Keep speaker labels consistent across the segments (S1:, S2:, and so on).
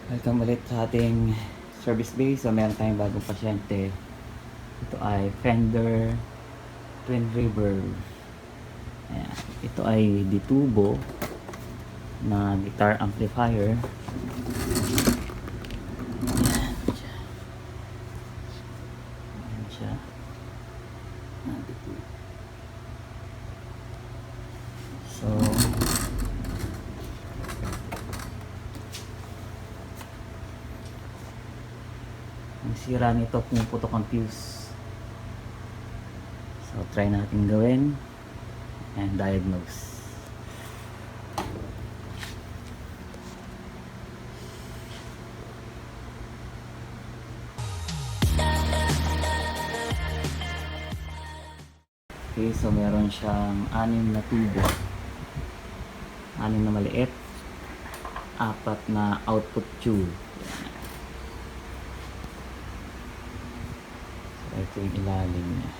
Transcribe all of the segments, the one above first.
S1: Welcome ulit sa ating service base. So meron tayong bagong pasyente. Ito ay Fender Twin Reverb. Ayan. Ito ay Ditubo na guitar amplifier. Ayan siya. Ditubo. So ang sira nito, pumuputok ang fuse. So try natin gawin and diagnose. Okay, so meron siyang 6 na tubo, 6 na maliit, 4 na output tube. Ito yung ilalim niya.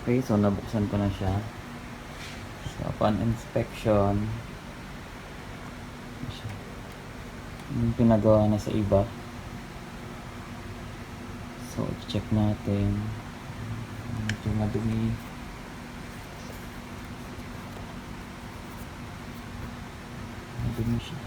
S1: Okay, so nabuksan ko na siya. So upon inspection, yung pinagawa na sa iba. So check natin. Ito madumi. Madumi siya.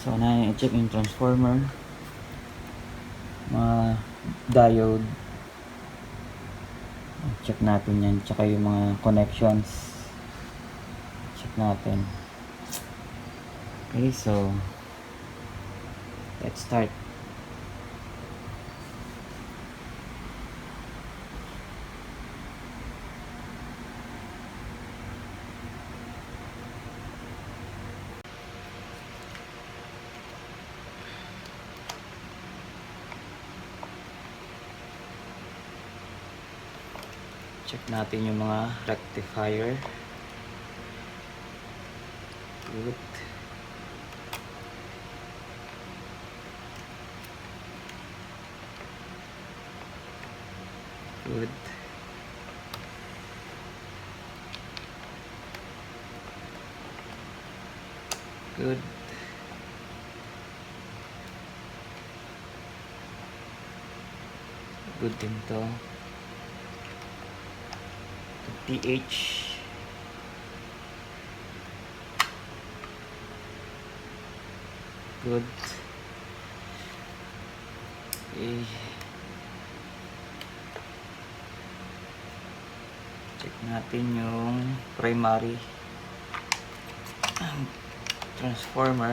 S1: So na-check yung transformer, mga diode, check natin yan, tsaka yung mga connections, check natin. Okay, so let's start. Check natin yung mga rectifier. Good. Good. Good. Good din to. TH. Good. Okay. Check natin yung primary transformer.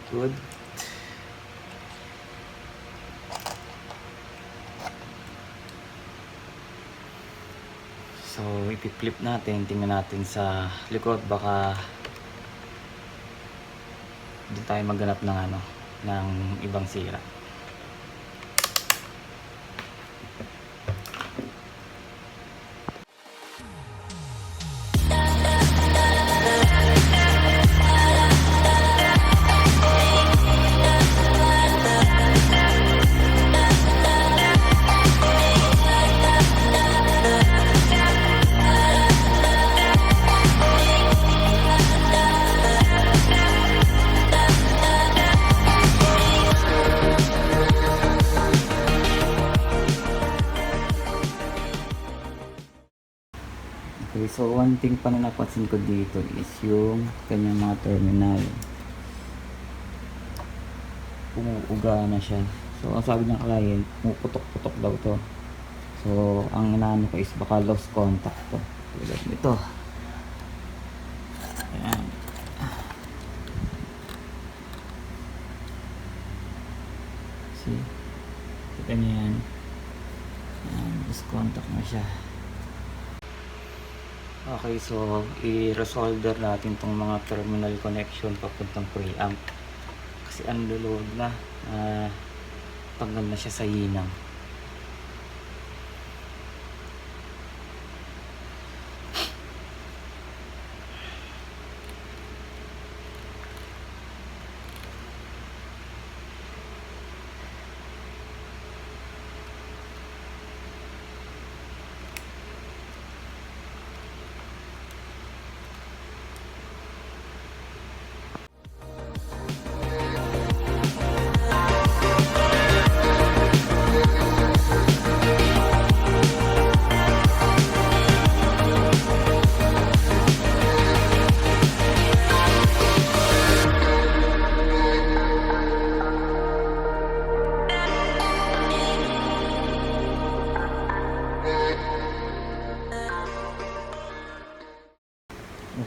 S1: Good. So, ipi-flip natin, tingnan natin sa likod, baka doon tayo maghanap ng ng ibang sira. Okay, so one thing pa na napansin ko dito is yung kanyang mga terminal. Umuuga na siya. So ang sabi ng client, puputok-putok daw to. So ang inaano ko is baka lost contact to. Tulad nito. Ayan. See? Kita niyo yan. Ayan, lost contact na siya. Okay, so i-resolder natin tong mga terminal connection papuntang preamp. Kasi unload na. Tanggal na siya sa hinang.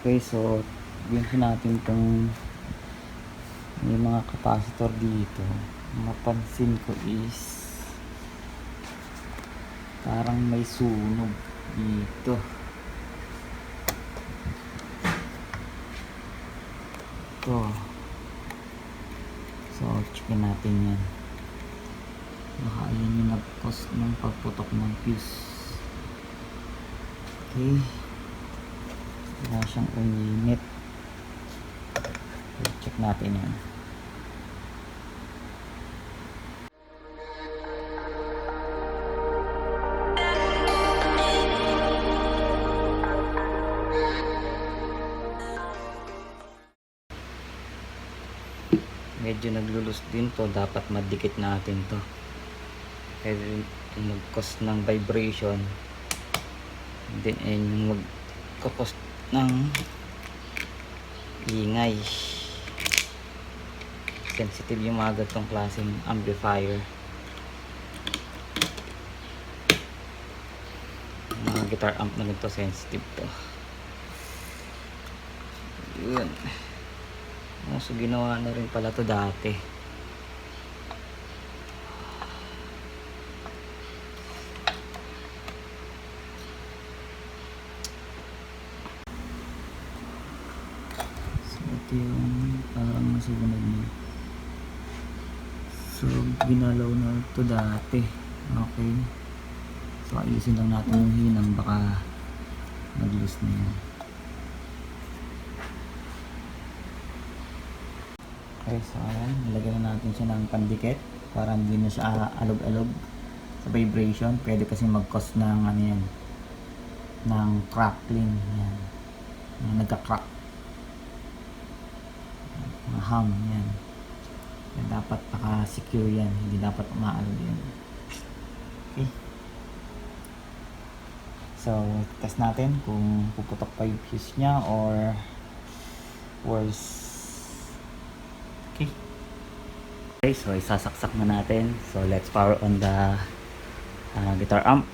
S1: Okay, so yun natin itong may mga capacitor dito. Mapansin ko is parang may sunog dito. Ito. So checkin natin yan. Baka yun yung nag-cause ng pagputok ng fuse. Okay, wala siyang uminit. Okay, check natin yan. Medyo naglulus din to, dapat madikit natin to. Kaya mag-cause ng vibration, then yung mag-cause ng ingay. Sensitive yung mga ganitong klaseng amplifier. Mga guitar amp na ganito sensitive to. Yun. So ginawa na rin pala to dati. So ito yung parang nasunog niya. So ginalaw na to dati. Okay. So ayusin lang natin yung hinang, baka nag-loose na yan. Okay, so ayan, nilagyan na natin siya ng pandikit para hindi na siya alog-alog sa vibration. Pwede kasi mag-cause ng ano yan, ng crackling yan, nagka-crack, mga hum yan. Yan, dapat naka-secure yan, hindi dapat umaalog yan. Okay, so test natin kung puputok pa yung fuse nya or worse. Okay, so isasaksak na natin. So let's power on the guitar amp.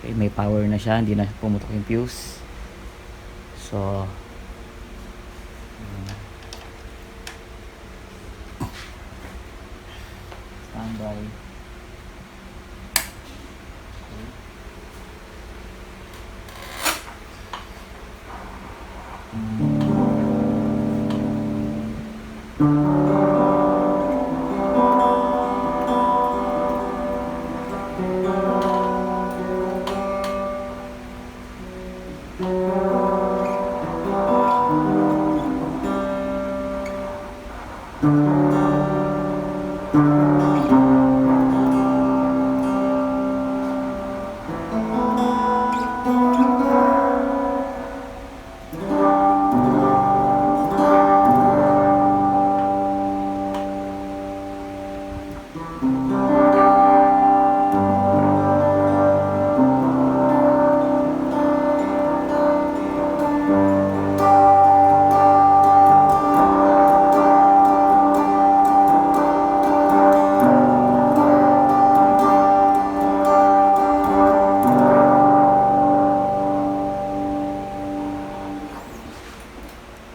S1: Okay, may power na siya, hindi na pumutok yung fuse. So standby.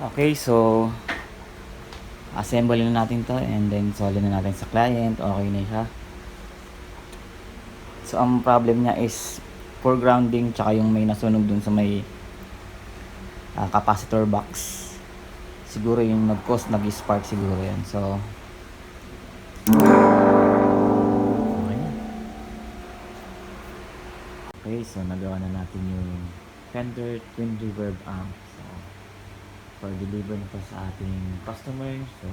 S1: Okay, so assemble na natin to and then solid na natin sa client. Okay na siya. So ang problem niya is for grounding tsaka yung may nasunog dun sa may capacitor box. Siguro yung nag-cause, nag-spark siguro yan. So okay na. Okay, so nagawa na natin yung Fender Twin Reverb amp. So for deliver na to sa ating customer. So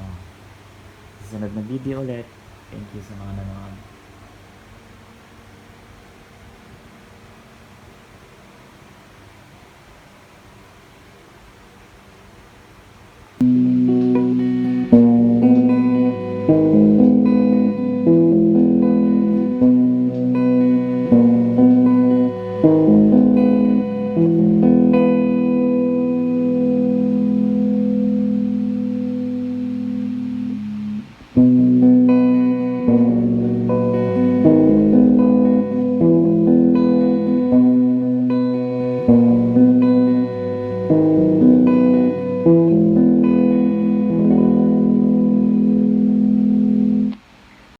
S1: susunod na video ulit. Thank you sa mga nanonood.